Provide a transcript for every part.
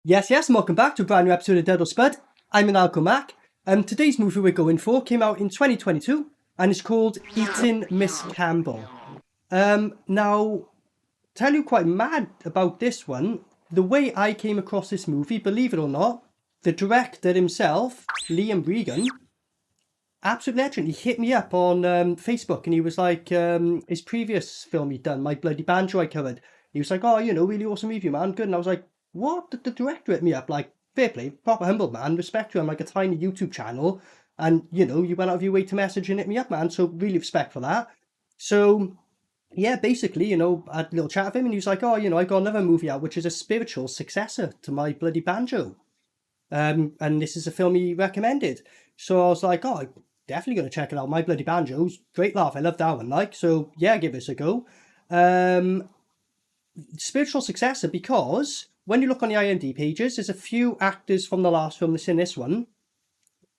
Yes, and welcome back to a brand new episode of DUD or SPUD. I'm Maniacal Mac. Today's movie we're going for came out in 2022 and it's called Eating Miss Campbell. Now, tell you quite mad about this one. The way I came across this movie, believe it or not, the director himself, Liam Regan, absolute legend. He hit me up on Facebook and he was like, his previous film he'd done, My Bloody Banjo, I covered. He was like, oh, you know, really awesome review, man, good. And I was like, what? The director hit me up, like, fair play, proper humble man, respect to him, like a tiny YouTube channel. And, you know, you went out of your way to message and hit me up, man. So really respect for that. So, yeah, basically, you know, I had a little chat with him and he was like, oh, you know, I got another movie out, which is a spiritual successor to My Bloody Banjo. And this is a film he recommended. So I was like, oh, I'm definitely going to check it out. My Bloody Banjo's great laugh. I love that one, like, so yeah, give this a go. Spiritual successor because when you look on the IMDb pages, there's a few actors from the last film that's in this one.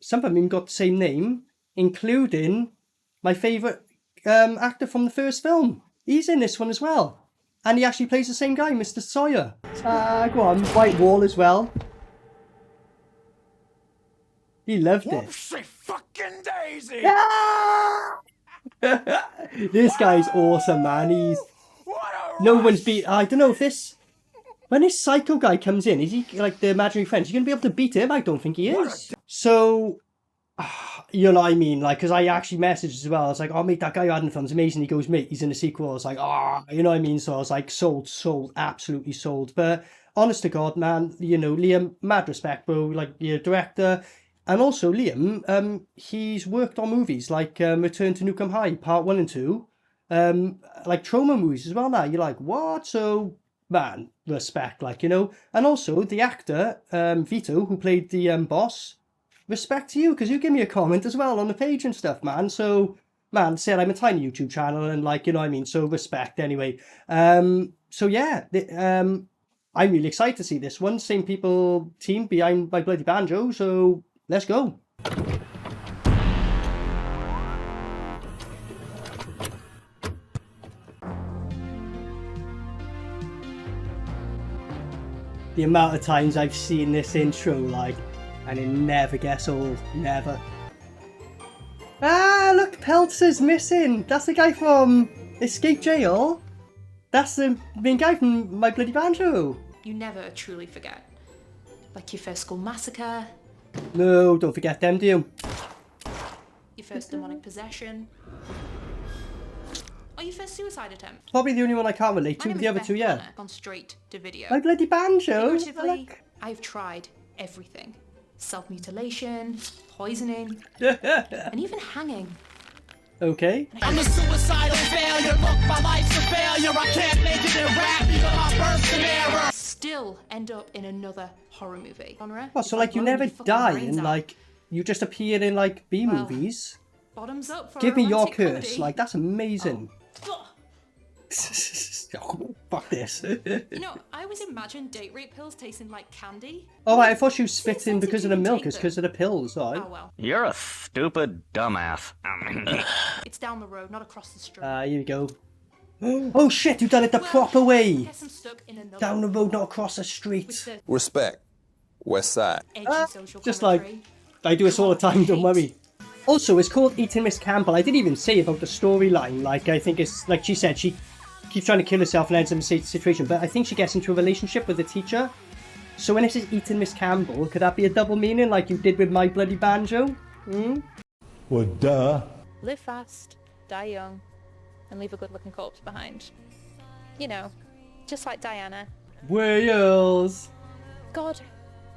Some of them even got the same name, including my favourite actor from the first film. He's in this one as well. And he actually plays the same guy, Mr Sawyer. Go on, White Wall as well. He loved it. Whoopsie fucking daisy! This guy's awesome, man. He's... No one's beat... I don't know if this... When this psycho guy comes in, is he like the imaginary friend? Is he going to be able to beat him? I don't think he is. So, you know what I mean? Like, because I actually messaged as well. I was like, oh, mate, that guy who had in the film's amazing. He goes, mate, he's in the sequel. I was like, oh, you know what I mean? So I was like, sold, absolutely sold. But honest to God, man, you know, Liam, mad respect, bro. Like, your director. And also, Liam, he's worked on movies like Return to Nukem High, Part 1 and 2. Like trauma movies as well now. You're like, what? So... man, respect, like, you know. And also, the actor, VITO, who played the boss, respect to you, because you give me a comment as well on the page and stuff, man. So, man, said I'm a tiny YouTube channel, and, like, you know what I mean, so respect, anyway. So, yeah, I'm really excited to see this one. Same team behind My Bloody Banjo, so let's go. The amount of times I've seen this intro, like, and it never gets old, never. Ah, look, Peltzer's missing. That's the guy from Escape Jail. That's the main guy from My Bloody Banjo. You never truly forget. Like your first school massacre. No, don't forget them, do you? Your first demonic possession. Or your first suicide attempt. Probably the only one I can't relate to, but the other two, yeah. Gone straight to video. My Bloody Banjo. Figuratively, I've tried everything. Self-mutilation, poisoning, and even hanging. Okay. I'm a suicidal failure, look, my life's a failure, I can't make it in rap, even my birth's an error. Still end up in another horror movie. Genre. Oh, so like you never die and like, you just appear in like B-movies. Well, bottoms up for give me your curse, comedy. like that's amazing. Oh. Oh, fuck this. You know, I always imagined date rape pills tasting like candy. Oh, right, I thought she was spitting because of the milk, it's because of the pills, right? Oh well. You're a stupid dumbass. It's down the road, not across the street. Here we go. Oh shit, you've done it the proper way! Guess I'm stuck in another Down the road, not across the street. Respect. West Side. Just like, I do this all the time, don't worry. Also, it's called Eating Miss Campbell. I didn't even say about the storyline. Like, I think it's, like she said, she keeps trying to kill herself and ends up in a situation. But I think she gets into a relationship with the teacher. So when it says Eating Miss Campbell, could that be a double meaning like you did with My Bloody Banjo? Hmm? Well, duh. Live fast, die young, and leave a good-looking corpse behind. You know, just like Diana. Wales! God,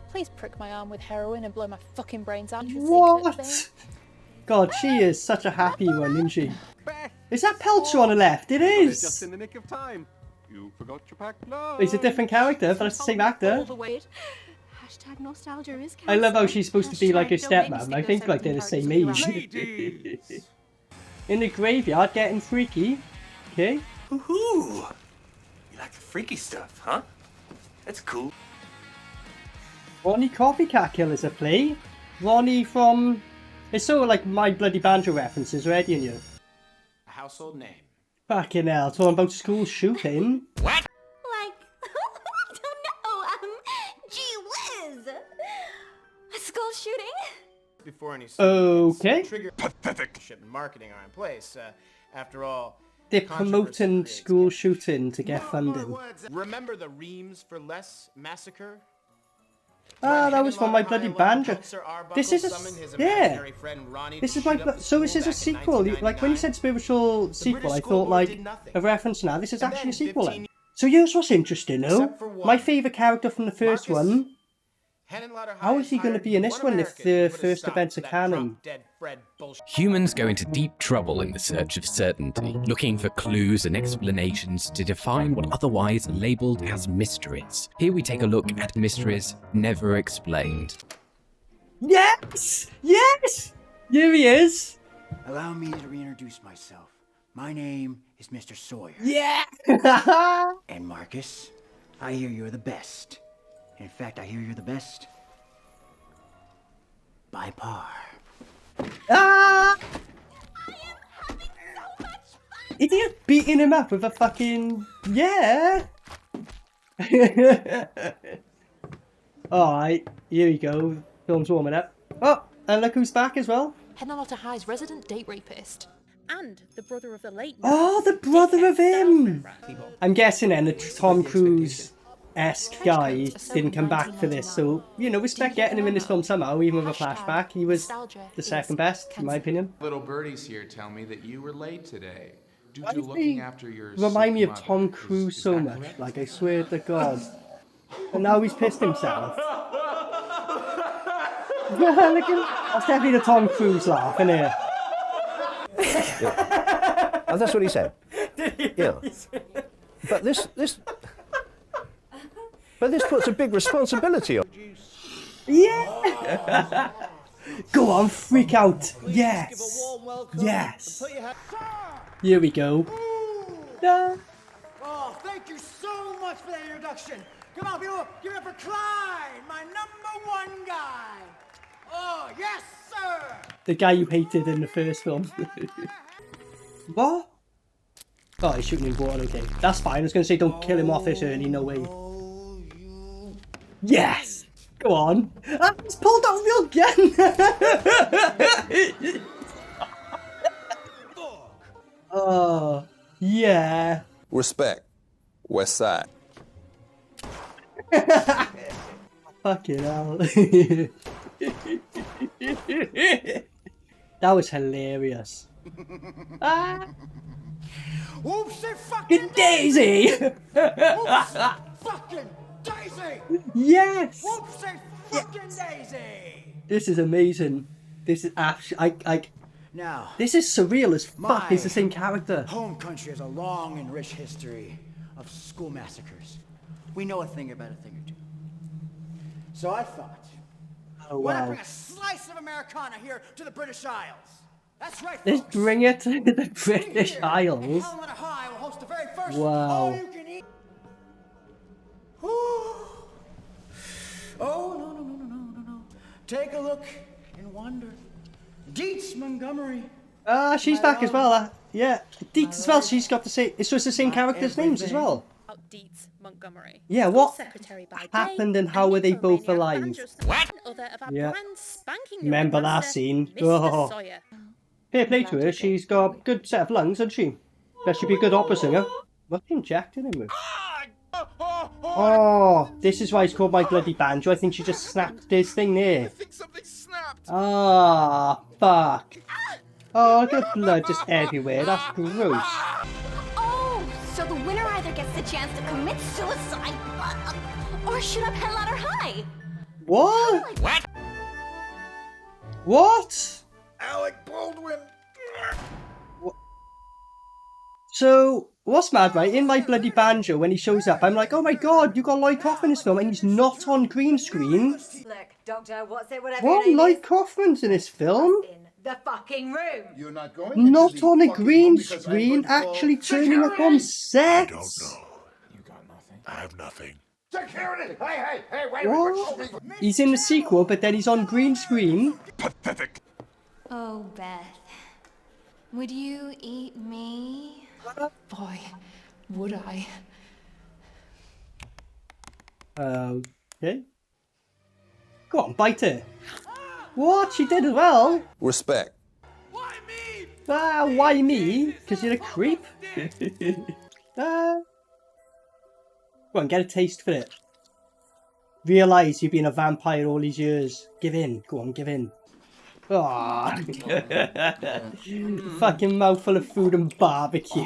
please prick my arm with heroin and blow my fucking brains out. What? God, she is such a happy one, isn't she? Is that Peltzer on the left? It is! Just in the nick of time. You forgot your packed lunch. He's a different character, but it's the same actor. Hashtag nostalgia is I love how she's supposed to be like her stepmom. I think like they're the same age. In the graveyard, getting freaky. Okay. Woohoo! You like the freaky stuff, huh? That's cool. Ronnie Copycat Killer's a play. Ronnie from... It's sort of like My Bloody Banjo references already in you. A household name. Fucking hell, talking about school shooting. What? like, I don't know, gee before any Okay. trigger and marketing are in place. After all, They're promoting school shooting to get funding. Remember the Reams for Less massacre? Ah, that was from My Bloody Banjo. This is a... Yeah. This is my... So this is a sequel. Like, when you said spiritual sequel, I thought, like, a reference now. This is actually a sequel then. So here's what's interesting, though. My favourite character from the first one... How is he going to be in this one if the first events are canon? Humans go into deep trouble in the search of certainty, looking for clues and explanations to define what otherwise are labelled as mysteries. Here we take a look at mysteries never explained. Yes! Yes! Here he is! Allow me to reintroduce myself. My name is Mr. Sawyer. Yeah! And Marcus, I hear you're the best. In fact, I hear you're the best by par. Ah! Is he beating him up with a fucking... Yeah! Alright, here we go. Film's warming up. Oh, and look who's back as well. Henrietta High's resident date rapist. And the brother of the late. Oh, the brother of him! I'm guessing then the Tom Cruise-esque guy didn't come back for this, so, you know, respect getting him in this film somehow, even with a flashback. He was the second best, in my opinion. Little birdies here tell me that you were late today. Due to looking after your remind me of Tom Cruise so much, like I swear to God. And now he's pissed himself. Look at him. That's definitely the Tom Cruise laugh, isn't it? Yeah. Oh, that's what he said. Yeah. But this puts a big responsibility on. Yeah. Go on, freak out. Yes. Yes. Here we go. Oh, thank you so much for that introduction. Come on, people, give it up for Clyde, my #1 guy. Oh, yes, sir. The guy you hated in the first film. What? Oh, he's shooting in water, okay. That's fine. I was going to say don't kill him off this early, no way. Yes! Go on. Ah, he's pulled out a real gun! Oh, yeah. Respect. West Side. Fucking hell. That was hilarious. Ah. Whoopsie fucking Daisy! Whoopsie fucking Daisy! Yes! Whoopsie fucking Daisy! This is amazing. This is actually, now, this is surreal as fuck. It's the same character. Home country has a long and rich history of school massacres. We know a thing about a thing or two. So I thought, oh, why not wow. bring a slice of Americana here to the British Isles? That's right, Let's folks. bring it to the British Isles. High will host the very first Wow. all-you-can-eat. Oh, no. Take a look and wonder. Dietz Montgomery. Ah, she's back as well. Yeah, Dietz as well. She's got the same. It's just the same characters' names as well. Dietz Montgomery. Yeah, what happened and how were they both alive? What? Yeah. Remember that scene? Oh. Fair play to her. She's got a good set of lungs, hasn't she? Bet she'd be a good opera singer. What injected him with? Oh, this is why it's called My Bloody Banjo. I think she just snapped this thing there. Ah, fuck. Oh, the blood just everywhere. That's gross. Oh, so the winner either gets the chance to commit suicide or shoot up Hell Ladder High. What? What? Alec Baldwin. What? So, what's mad, right? In My Bloody Banjo, when he shows up, I'm like, oh my god, you got Lloyd Kaufman in this film, and he's not on green screen. Look, Doctor, what's it, whatever What? Lloyd Kaufman's in this film? in the fucking room. You're not going Not on a green screen, actually turning up on set. I don't know. You got nothing? I have nothing. Security! Hey, wait. What? He's in the sequel, but then he's on green screen. Pathetic. Oh, Beth. Would you eat me? Boy, would I. Okay. Go on, bite it. What? She did as well? Respect. Ah, why me? Because you're a creep? Go on, get a taste for it. Realise you've been a vampire all these years. Give in. Go on, give in. Aww. Fucking mouthful of food and barbecue.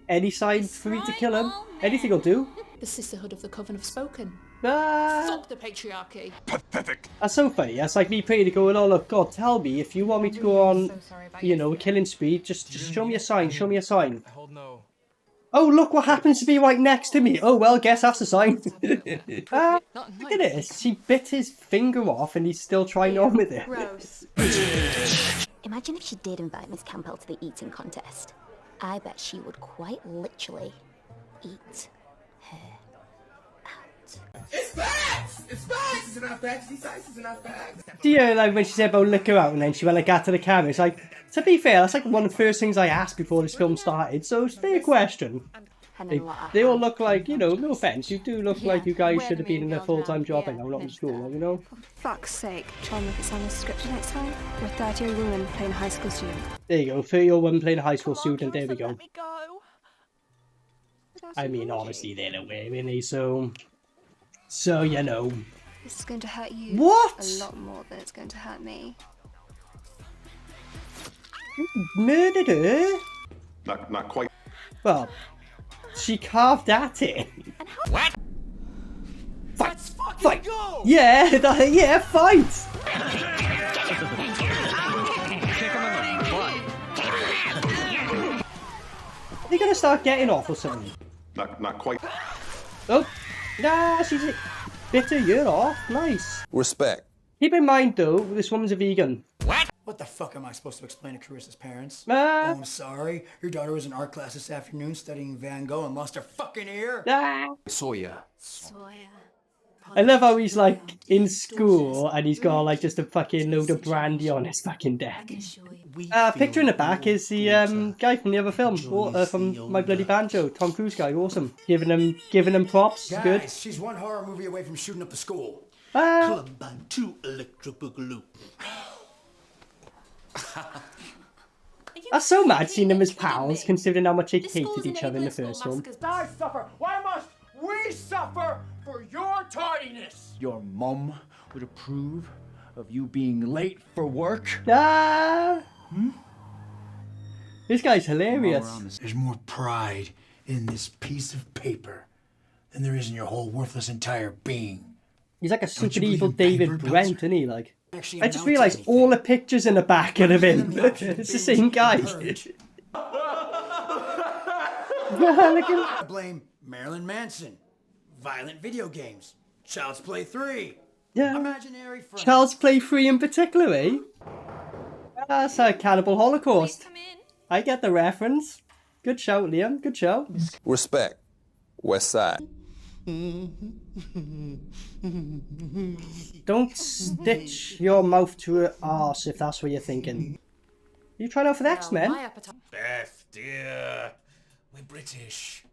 Any sign for me to kill him? Anything will do. The Sisterhood of the Coven have spoken. Ah. Fuck the patriarchy. Pathetic. That's so funny. That's like me praying to going, oh look, God, tell me if you want me to go on, you know, a killing spree, just show me a sign, show me a sign. Oh, look what happens to be right next to me. Oh, well, guess that's a sign. Look at this. She bit his finger off and he's still trying on with it. Gross. Imagine if she did invite Miss Campbell to the eating contest. I bet she would quite literally eat her out. It's facts! It's facts! It's not facts. These sizes are not facts. Do you know, like, when she said about lick her out and then she went like that to the camera? It's like, to be fair, that's like one of the first things I asked before this film started, so it's a fair question. They all look like, you know, no offence, you do look like you guys should have been in a full-time job and now not in school, you know? Fuck's sake, try and make it sound less scripted next time. We're a 30-year-old woman playing a high school student. There you go, 30-year-old woman playing a high school student, there we go. I mean, honestly, they're aware, really, so you know. This is going to hurt you what? A lot more than it's going to hurt me. You murdered her? Not quite. Well, she carved at it. What? Fight! Let's fucking Fight! go! Yeah, yeah, fight! You're gonna start getting off or something. Not quite. Oh, nah, she's bit her ear off. Nice. Respect. Keep in mind though, this woman's a vegan. What the fuck am I supposed to explain to Carissa's parents? Ah. Oh, I'm sorry. Your daughter was in art class this afternoon studying Van Gogh and lost her fucking ear. Ah. Sawyer. I love how he's like in school and he's got like just a fucking load of brandy on his fucking deck. Picture in the back is the guy from the other film, from My Bloody Banjo, Tom Cruise guy, awesome. Giving him props, Guys, good. she's one horror movie away from shooting up the school. Club Band 2 Electro Boogaloo. That's so mad seeing them as pals, considering how much they hated each other in the first film. I suffer. Why must we suffer for your tardiness? Your mum would approve of you being late for work? This guy's hilarious. There's more pride in this piece of paper than there is in your whole worthless entire being. He's like a super evil David Brent, isn't he? Like, I just realised all the pictures in the back of him. It's the same guy. I blame Marilyn Manson, violent video games, Child's Play 3, imaginary friends. Child's Play 3 in particular, eh? That's a Cannibal Holocaust. I get the reference. Good shout, Liam. Good shout. Respect. West Side. Don't stitch your mouth to her arse if that's what you're thinking. You trying out for the X-Men? Beth, dear. We're British.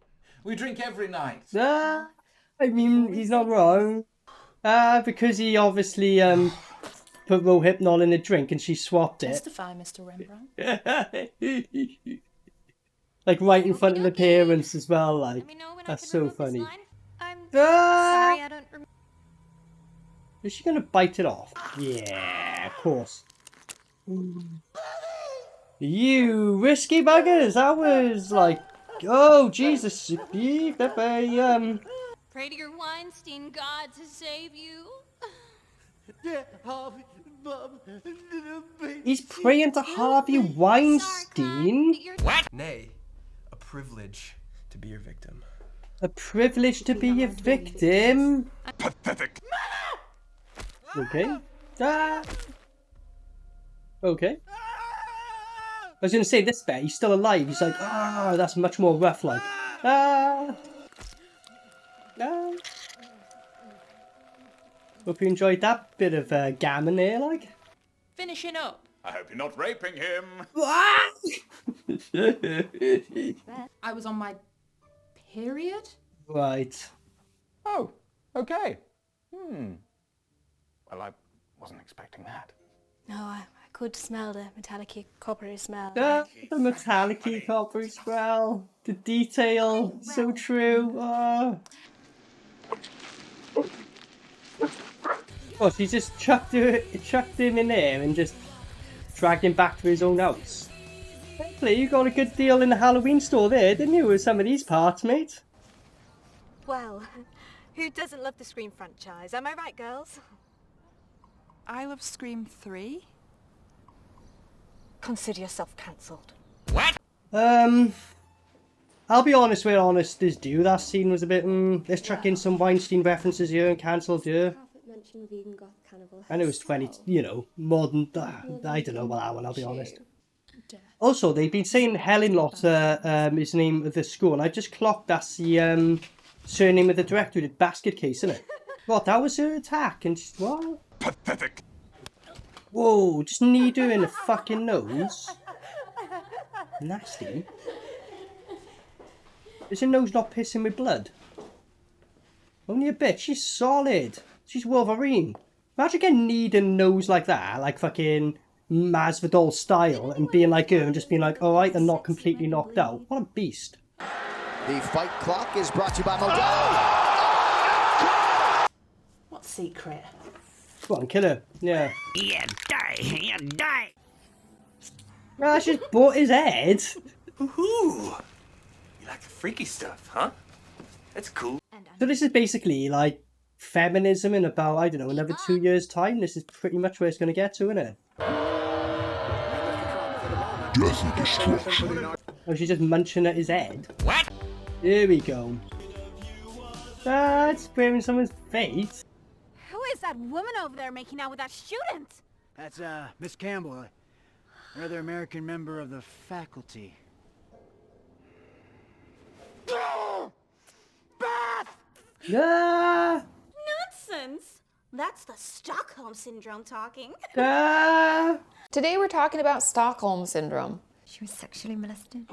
We drink every night. I mean, he's not wrong. Because he obviously put Rohypnol in a drink and she swapped it. Testify, Mr. Rembrandt. Like right in front of the parents as well, like. That's so funny. Sorry, I don't remember. Is she gonna bite it off? Yeah, of course. You risky buggers! That was like, oh Jesus! Pray to your Weinstein God to save you. He's praying to Harvey Weinstein. What? Nay, a privilege to be your victim. A privilege to be your victim. Pathetic. Okay. Okay. I was gonna say this bit, he's still alive. He's like, that's much more rough, like. Hope you enjoyed that bit of gammon there, like. Finishing up. I hope you're not raping him. I was on my period? Right. Oh, okay. Well, Wasn't expecting that. No, I could smell the metallic coppery smell. The metallic coppery smell. The detail. So true. Oh. Oh, she just chucked him in there and just dragged him back to his own house. Hopefully you got a good deal in the Halloween store there, didn't you, with some of these parts, mate? Well, who doesn't love the Scream franchise? Am I right, girls? I love Scream 3. Consider yourself cancelled. I'll be honest where honest is due. That scene was a bit, let's chuck in some Weinstein references here and cancelled here. And it was 20, you know, modern, I don't know about that one, I'll be honest. Also, they've been saying Helen Lotter is the name of the school, and I just clocked that's the surname of the director who did Basket Case, isn't it? What, that was her attack, and just, what? Pathetic. Whoa, just knee her in the fucking nose. Nasty. Is your nose not pissing with blood? Only a bit, she's solid. She's Wolverine. Imagine getting kneed in the nose like that, like fucking Masvidal style, and being like her and just being like, alright, and not completely knocked out. What a beast. The fight clock is brought to you by Modelo. What secret? Go on, kill her. Yeah. You die, you die. Ah, she's bought his head. Ooh. You like the freaky stuff, huh? That's cool. So this is basically like feminism in about, I don't know, another 2 years' time. This is pretty much where it's going to get to, isn't it? Death and destruction. Oh, she's just munching at his head. What? Here we go. That's wearing someone's face. Who is that woman over there making out with that student? That's, Miss Campbell. Another American member of the faculty. Beth! Ah! Nonsense! That's the Stockholm Syndrome talking. Ah! Today we're talking about Stockholm Syndrome. She was sexually molested.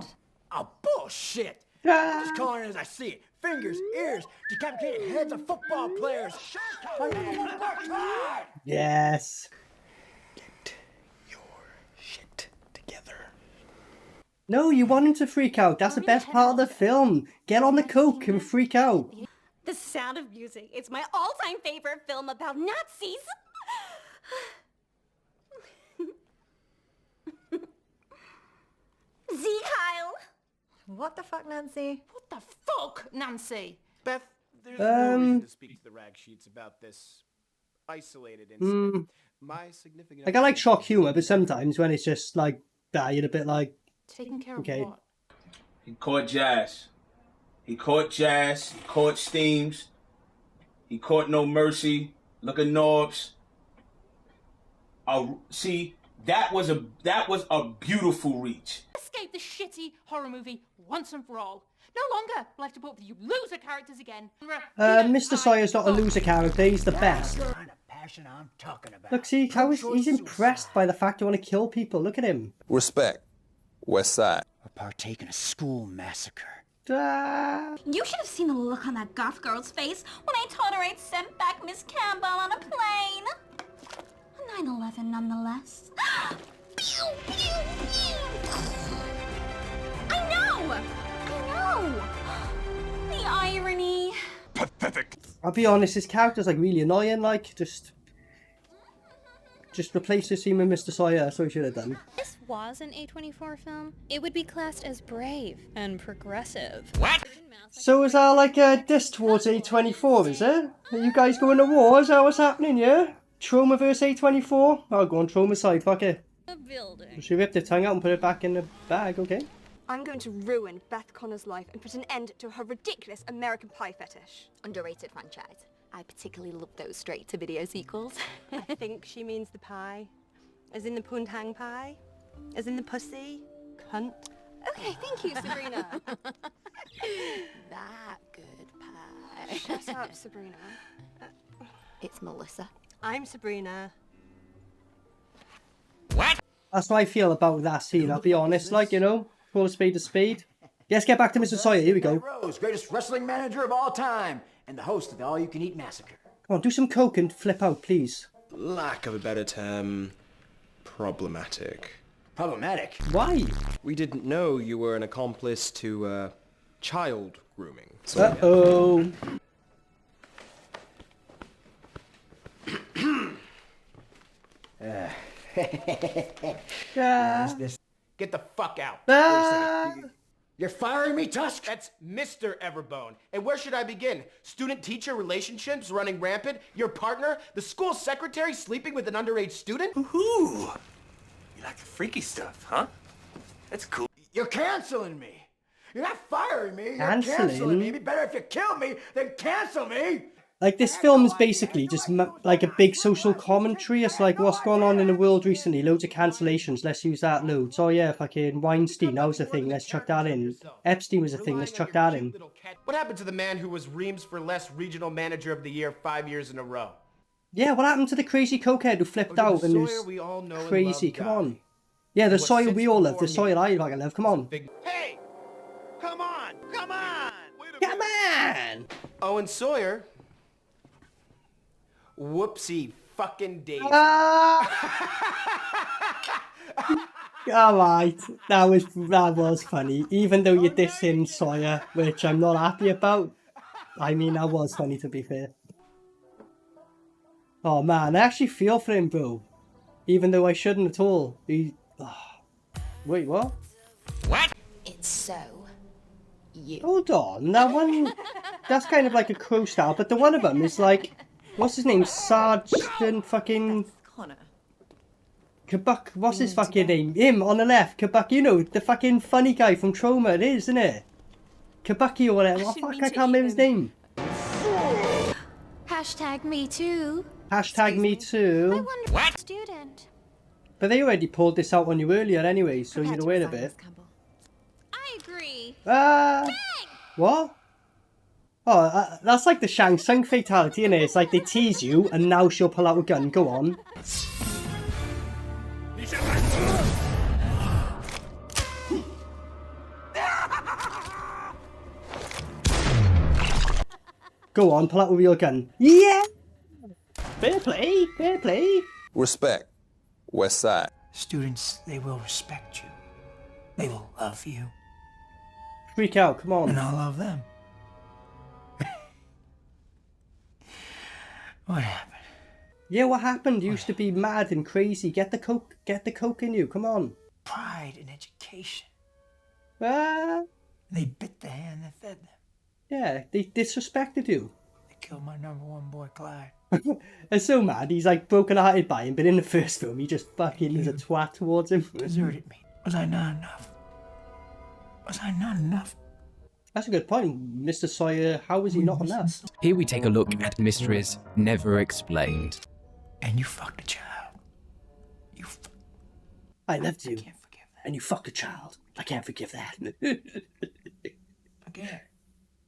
Oh, bullshit! I'm just calling it as I see it. Fingers, ears, decapitated heads of football players. Yes. Get your shit together. No, you want him to freak out. That's the best part of the film. Get on the coke and freak out. The Sound of Music. It's my all-time favorite film about Nazis. Z Kyle. What the fuck, Nancy? What the fuck, Nancy? Beth, there's no reason to speak to the rag sheets about this isolated incident. My significant Like, I like shock humour, but sometimes when it's just like that, you're a bit like, taking care okay. of what? He caught Jazz. He caught Jazz. He caught Steams. He caught No Mercy. Look at Norbs. See, that was a beautiful reach. Escape the shitty horror movie once and for all. No longer will I have to put up with you loser characters again. Mr Sawyer's not a loser character, he's the best. That's the kind of passion I'm talking about. Look, see, how he's impressed by the fact you want to kill people. Look at him. Respect. West Side. Or partake in a school massacre. You should have seen the look on that goth girl's face when I told her I'd sent back Miss Campbell on a plane. A 9/11 nonetheless. Pew, pew, pew. I know! The irony. Pathetic. I'll be honest, his character's like really annoying, like, just replace the scene with Mr Sawyer, that's what he should have done. If this was an A24 film, it would be classed as brave and progressive. What? So is that like a diss towards A24, is it? Are you guys going to war? Is that what's happening, yeah? Trauma versus A24? I'll go on Trauma side, fuck it. A building. She ripped her tongue out and put it back in the bag, okay? I'm going to ruin Beth Connor's life and put an end to her ridiculous American Pie fetish. Underrated franchise. I particularly love those straight-to-video sequels. I think she means the pie. As in the poontang pie? As in the pussy? Cunt? Okay, thank you, Sabrina. That good pie. Shut up, Sabrina. It's Melissa. I'm Sabrina. That's what I feel about that scene, I'll be honest, like, you know, call a spade a spade. Let's get back to Mr Sawyer, here we go. Rose, greatest wrestling manager of all time, and the host of the All You Can Eat Massacre. Come on, do some coke and flip out, please. lack of a better term, problematic. Problematic? Why? We didn't know you were an accomplice to, child grooming. Uh-oh. Get the fuck out. Ah. Wait a second. You're firing me, Tusk? That's Mr. Everbone. And where should I begin? Student-teacher relationships running rampant? Your partner? The school secretary sleeping with an underage student? Ooh, you like the freaky stuff, huh? That's cool. You're canceling me. You're not firing me. You're Cancelling? canceling me. It'd be better if you kill me than cancel me. Like, this film is basically just like a big social commentary. It's like, what's going on in the world recently? Loads of cancellations. Let's use that loads. Oh yeah, fucking Weinstein, that was a thing. Let's chuck that in. Epstein was a thing. Let's chuck that in. What happened to the man who was Reams for Less Regional Manager of the Year 5 years in a row? Yeah, what happened to the crazy cokehead who flipped out and was crazy? Come on. Yeah, the Sawyer we all love. The Sawyer I fucking love. Come on. Hey! Come on! Come on! Come on! Owen Sawyer. Whoopsie fucking daisy. Alright, that was funny. Even though you're dissing Sawyer, which I'm not happy about. I mean, that was funny to be fair. Oh man, I actually feel for him, bro. Even though I shouldn't at all. Wait, what? What? It's so you. Hold on, that one, that's kind of like a crow style, but the one of them is like, what's his name? Sergeant fucking... Connor. Kabuk, what's his fucking name? Him on the left, Kabuk, you know, the fucking funny guy from Trauma, it is, isn't it? Kabuki or whatever, oh, fuck, I can't remember his name. Hashtag me too. Hashtag me too. I wonder what? Student. But they already pulled this out on you earlier anyway, so you'd aware of it. I agree. What? Oh, that's like the Shang Tsung fatality, innit? It's like they tease you, and now she'll pull out a gun. Go on. Go on, pull out a real gun. Yeah! Fair play, fair play. Respect. West Side. Students, they will respect you. They will love you. Freak out, come on. And I'll love them. What happened? Yeah, what happened? You used to be mad and crazy. Get the coke in you, come on. Pride in education. Ah. They bit the hand that fed them. Yeah, they disrespected you. They killed my #1 boy, Clyde. I'm so mad. He's like broken-hearted by him, but in the first film, he just fucking is a twat towards him. Deserted me. Was I not enough? Was I not enough? That's a good point, Mr. Sawyer. How was he not enough? Here we take a look at mysteries never explained. And you fucked a child. I loved you. I can't forgive that. And you fucked a child. I can't forgive that. Again.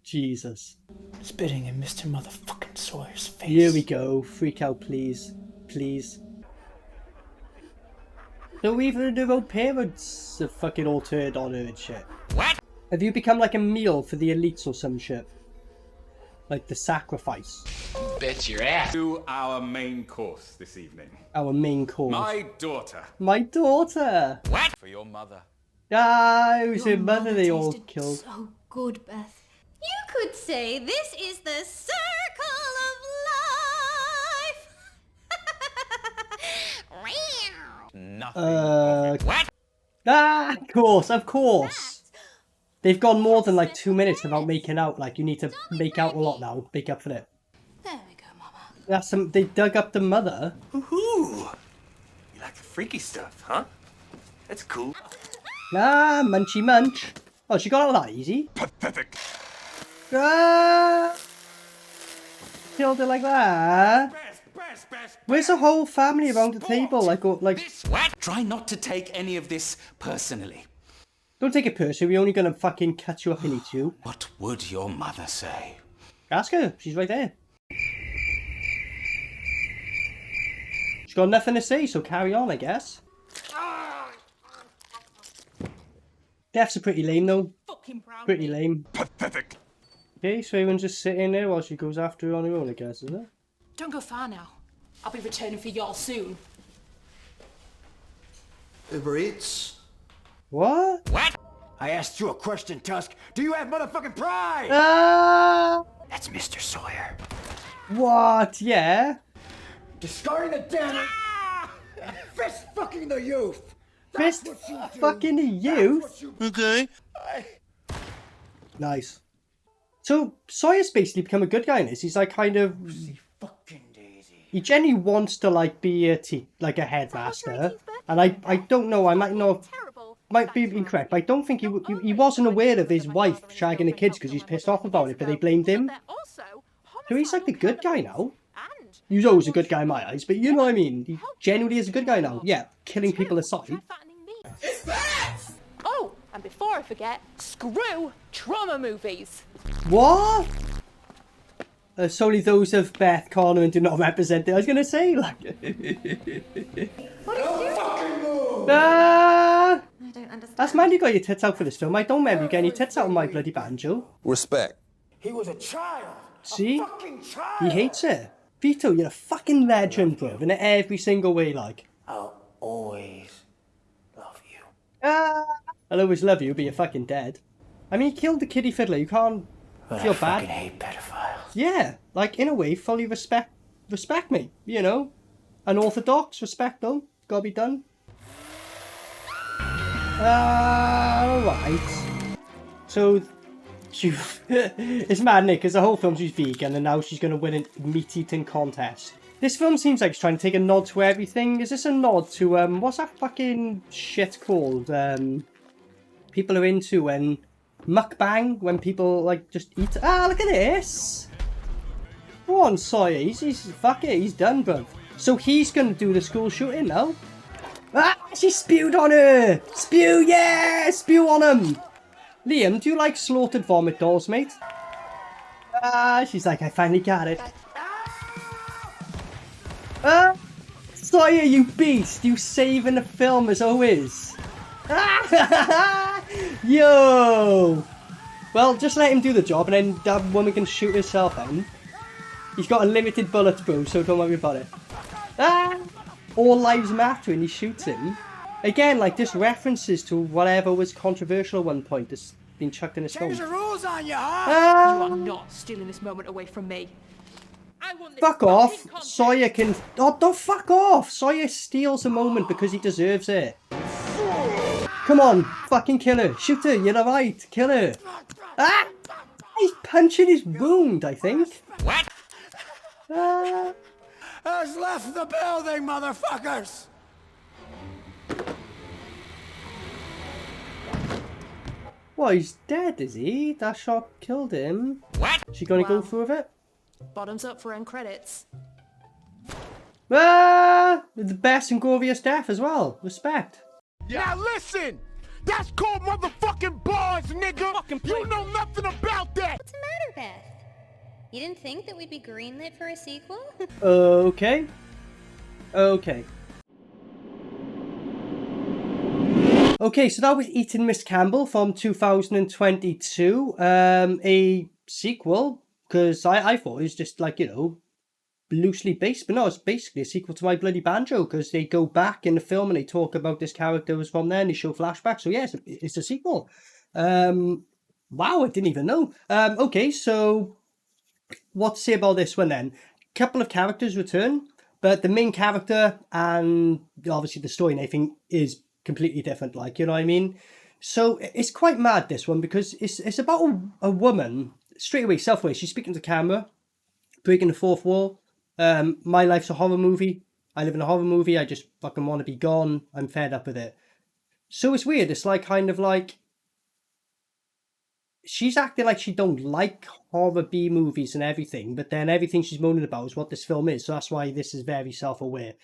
Jesus. Spitting in Mr. Motherfucking Sawyer's face. Here we go. Freak out, please. Please. So even their own parents are fucking all turned on her and shit. What? Have you become like a meal for the elites or some shit? Like the sacrifice. Bet your ass. To our main course this evening. Our main course. My daughter. My daughter. What? For your mother. Ah, it was her mother they all killed. So good, Beth. You could say this is the circle of life. Nothing. What? Ah, of course. They've gone more than like 2 minutes without making out. Like, you need to make out a lot now. Make up for it. There we go, Mama. That's some. They dug up the mother. Ooh, you like the freaky stuff, huh? That's cool. Ah, munchy munch. Oh, she got out that easy. Pathetic. Ah, killed her like that. Where's the whole family around the table? Like, What? Try not to take any of this personally. Don't take it personally. We're only gonna fucking cut you up and eat you. What would your mother say? Ask her. She's right there. She's got nothing to say, so carry on, I guess. Deaths are pretty lame, though. Pretty lame. Pathetic. Okay, so everyone's just sitting there while she goes after her on her own, I guess, isn't it? Don't go far now. I'll be returning for y'all soon. Uber Eats? What? I asked you a question, Tusk. Do you have motherfucking pride? That's Mr. Sawyer. What? Yeah. Discarding the damage and fist fucking the youth. Fist fucking the youth? Okay. Nice. So Sawyer's basically become a good guy in this. He's like kind of... He genuinely wants to like be a headmaster. And I don't know, I might be incorrect, but I don't think he wasn't aware of his wife shagging the kids because he's pissed off about it, but they blamed him. So he's like the good guy now. He was always a good guy in my eyes, but you know what I mean? He genuinely is a good guy now. Yeah, killing people aside. Oh, and before I forget, screw trauma movies. What? Solely those of Beth Connor and do not represent it. I was going to say, like... I don't understand. That's man, you got your tits out for this film. I don't remember you getting your tits out on My Bloody Banjo. Respect. He was a child. See? A fucking child. He hates it. VITO, you're a fucking legend, bro. In every single way, like. I'll always love you. I'll always love you, but you're fucking dead. I mean, he killed the kiddie fiddler. You can't feel bad. I fucking hate pedophiles. Yeah, like, in a way, fully respect me, you know? Unorthodox, respect them. Gotta be done. Alright. So, it's mad, Nick, because the whole film she's vegan and now she's going to win a meat-eating contest. This film seems like it's trying to take a nod to everything. Is this a nod to, what's that fucking shit called? People are into when mukbang, when people, like, just eat. Ah, look at this! Go on, Sawyer, fuck it, he's done, bruv. So he's going to do the school shooting now. Ah, she spewed on her! Spew, yeah! Spew on him! Liam, do you like slaughtered vomit dolls, mate? Ah, she's like, I finally got it. Ah! Sawyer, you beast! You saving the film as always. Ah! Yo! Well, just let him do the job and then that woman can shoot herself in. He's got unlimited bullets, bro, so don't worry about it. Ah! All lives matter and he shoots him. Again, like, this references to whatever was controversial at one point that's been chucked in his film. Change the rules on you, huh? You are not stealing this moment away from me. I won this Fuck off! Sawyer can... Oh, don't fuck off! Sawyer steals a moment because he deserves it. Come on, fucking kill her. Shoot her, you're right. Kill her. Ah! He's punching his wound, I think. What? Has left the building, motherfuckers! Well, he's dead, is he? That shot killed him. What? She gonna go through with it? Bottoms up for end credits. Ah! The best and glorious death as well. Respect. Now listen! That's called motherfucking bars, nigga! You know nothing about that! What's the matter, Beth? You didn't think that we'd be greenlit for a sequel? Okay. Okay. Okay, so that was Eating Miss Campbell from 2022. A sequel, because I thought it was just like, you know, loosely based, but no, it's basically a sequel to My Bloody Banjo, because they go back in the film and they talk about this character was from there and they show flashbacks. So yeah, it's a sequel. Wow, I didn't even know. Okay, so what to say about this one then? Couple of characters return, but the main character and obviously the story and everything is completely different, like, you know what I mean? So it's quite mad, this one, because it's about a woman, straight away, self-aware. She's speaking to camera, breaking the fourth wall. My life's a horror movie. I live in a horror movie. I just fucking want to be gone. I'm fed up with it. So it's weird. It's like kind of like she's acting like she don't like horror B movies and everything, but then everything she's moaning about is what this film is. So that's why this is very self-aware.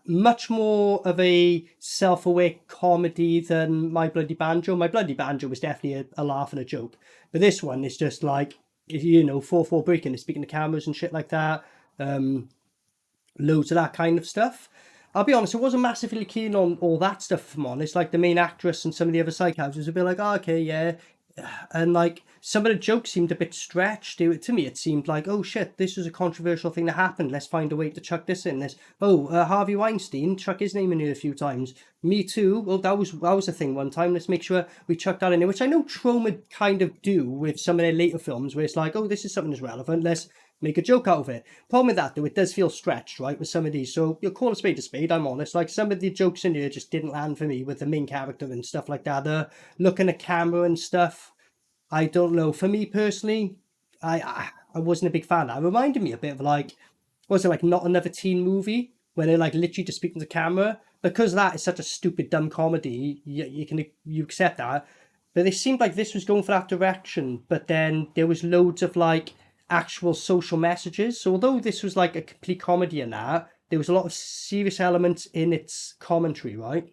Much more of a self-aware comedy than My Bloody Banjo. My Bloody Banjo was definitely a laugh and a joke. But this one is just like, you know, 4-4 breaking and speaking to cameras and shit like that. Loads of that kind of stuff. I'll be honest, I wasn't massively keen on all that stuff, if I'm honest. Like the main actress and some of the other side characters was a bit like, oh, okay, yeah. And like some of the jokes seemed a bit stretched. To me, it seemed like, oh shit, this was a controversial thing that happened. Let's find a way to chuck this in. Harvey Weinstein, chuck his name in here a few times. Me Too. Well, that was a thing one time. Let's make sure we chuck that in there, which I know Troma kind of do with some of their later films, where it's like, oh, this is something that's relevant. Let's make a joke out of it. Problem with that, though, it does feel stretched, right, with some of these. So you'll call a spade, I'm honest. Like, some of the jokes in here just didn't land for me with the main character and stuff like that. The looking at camera and stuff, I don't know. For me personally, I wasn't a big fan. That reminded me a bit of like, was it like Not Another Teen Movie? Where they're like literally just speaking to camera. Because that is such a stupid, dumb comedy, you accept that. But it seemed like this was going for that direction. But then there was loads of like actual social messages. So although this was like a complete comedy and that, there was a lot of serious elements in its commentary, right?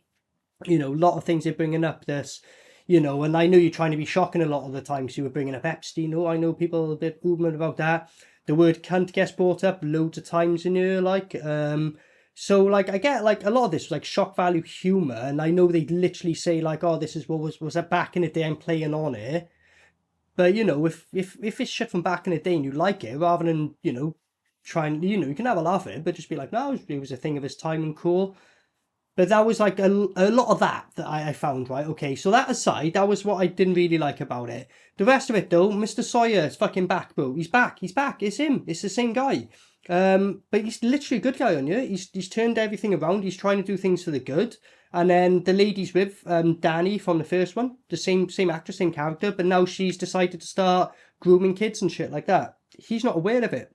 You know, a lot of things they're bringing up this, you know, and I know you're trying to be shocking a lot of the time, so you were bringing up Epstein. Oh, I know people are a bit movement about that. The word cunt gets brought up loads of times in here, like, so like I get like a lot of this was like shock value humor, and I know they literally say like, oh, this is what was that back in the day, I'm playing on it. But, you know, if it's shit from back in the day and you like it, rather than, you know, trying, you know, you can have a laugh at it, but just be like, no, it was a thing of its time and cool. But that was like a lot of that I found, right? Okay, so that aside, that was what I didn't really like about it. The rest of it, though, Mr. Sawyer is fucking back, bro. He's back. It's him. It's the same guy. But he's literally a good guy on here. He's turned everything around. He's trying to do things for the good. And then the lady's with Danny from the first one, the same actress, same character, but now she's decided to start grooming kids and shit like that. He's not aware of it.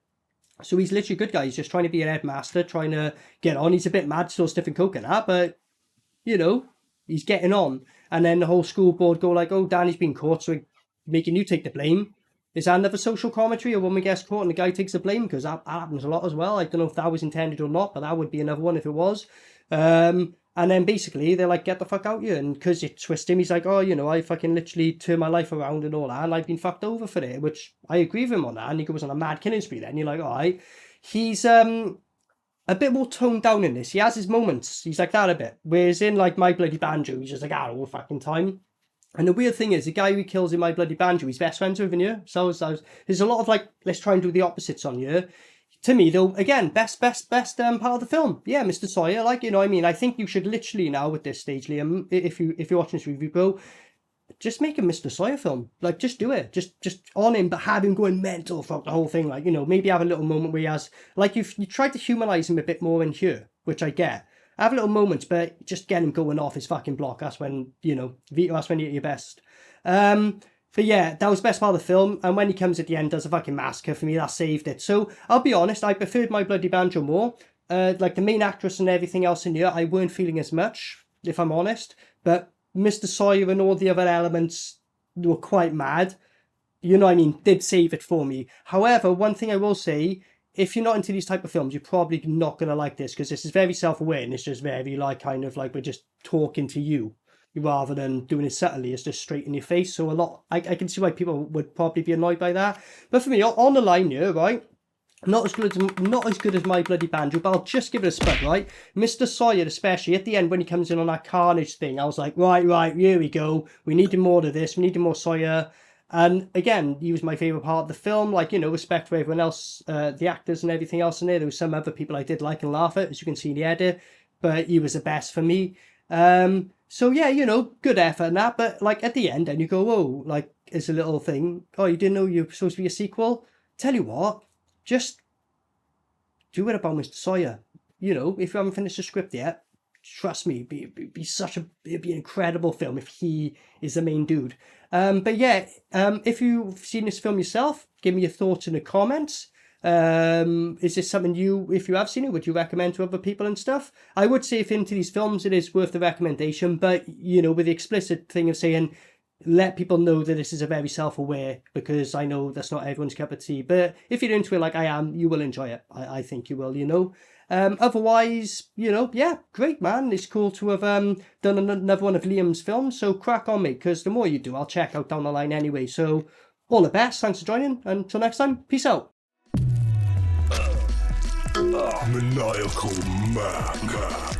So he's literally a good guy. He's just trying to be an headmaster, trying to get on. He's a bit mad, still sniffing coke and that, but, you know, he's getting on. And then the whole school board go like, oh, Danny's been caught, so making you take the blame. Is that another social commentary? A woman gets caught and the guy takes the blame? Because that happens a lot as well. I don't know if that was intended or not, but that would be another one if it was. And then basically they're like, get the fuck out here. And because it twists him, he's like, oh, you know, I fucking literally turned my life around and all that, and I've been fucked over for it, which I agree with him on that. And he goes on a mad killing spree then. You're like, all right. He's a bit more toned down in this. He has his moments. He's like that a bit. Whereas in like My Bloody Banjo, he's just like, all fucking time. And the weird thing is, the guy who kills in My Bloody Banjo, he's best friends with in here. So there's a lot of like, let's try and do the opposites on here. To me, though, again, best part of the film. Yeah, Mr. Sawyer, like, you know what I mean? I think you should literally now, at this stage, Liam, if you're watching this review, bro, just make a Mr. Sawyer film. Like, just do it. Just on him, but have him going mental throughout the whole thing. Like, you know, maybe have a little moment where he has, like, you tried to humanise him a bit more in here, which I get. Have little moments, but just get him going off his fucking block. That's when, you know, VITO, that's when you're at your best. But yeah, that was the best part of the film, and when he comes at the end, does a fucking massacre, for me, that saved it. So, I'll be honest, I preferred My Bloody Banjo more. Like, the main actress and everything else in here, I weren't feeling as much, if I'm honest. But Mr. Sawyer and all the other elements were quite mad. You know what I mean? Did save it for me. However, one thing I will say, if you're not into these type of films, you're probably not going to like this, because this is very self-aware, and it's just very, like, kind of like we're just talking to you, rather than doing it subtly. It's just straight in your face. So a lot, I can see why people would probably be annoyed by that. But for me, on the line here, right, not as good as My Bloody Banjo, but I'll just give it a spud, right? Mr. Sawyer, especially at the end when he comes in on that carnage thing, I was like, right, here we go. We needed more of this. We needed more Sawyer. And again, he was my favourite part of the film. Like, you know, respect for everyone else, the actors and everything else in there. There was some other people I did like and laugh at, as you can see in the edit, but he was the best for me. So yeah, you know, good effort and that, but like at the end, and you go, oh, like, it's a little thing. Oh, you didn't know you were supposed to be a sequel? Tell you what, just do it about Mr. Sawyer. You know, if you haven't finished the script yet, trust me, it'd be an incredible film if he is the main dude. But yeah, if you've seen this film yourself, give me your thoughts in the comments. Is this something if you have seen it, would you recommend to other people and stuff? I would say if into these films, it is worth the recommendation, but, you know, with the explicit thing of saying, let people know that this is a very self-aware, because I know that's not everyone's cup of tea, but if you're into it like I am, you will enjoy it. I think you will, you know. Otherwise, you know, yeah, great, man. It's cool to have done another one of Liam's films, so crack on, mate, because the more you do, I'll check out down the line anyway. So, all the best, thanks for joining, until next time, peace out. Maniacal Mac.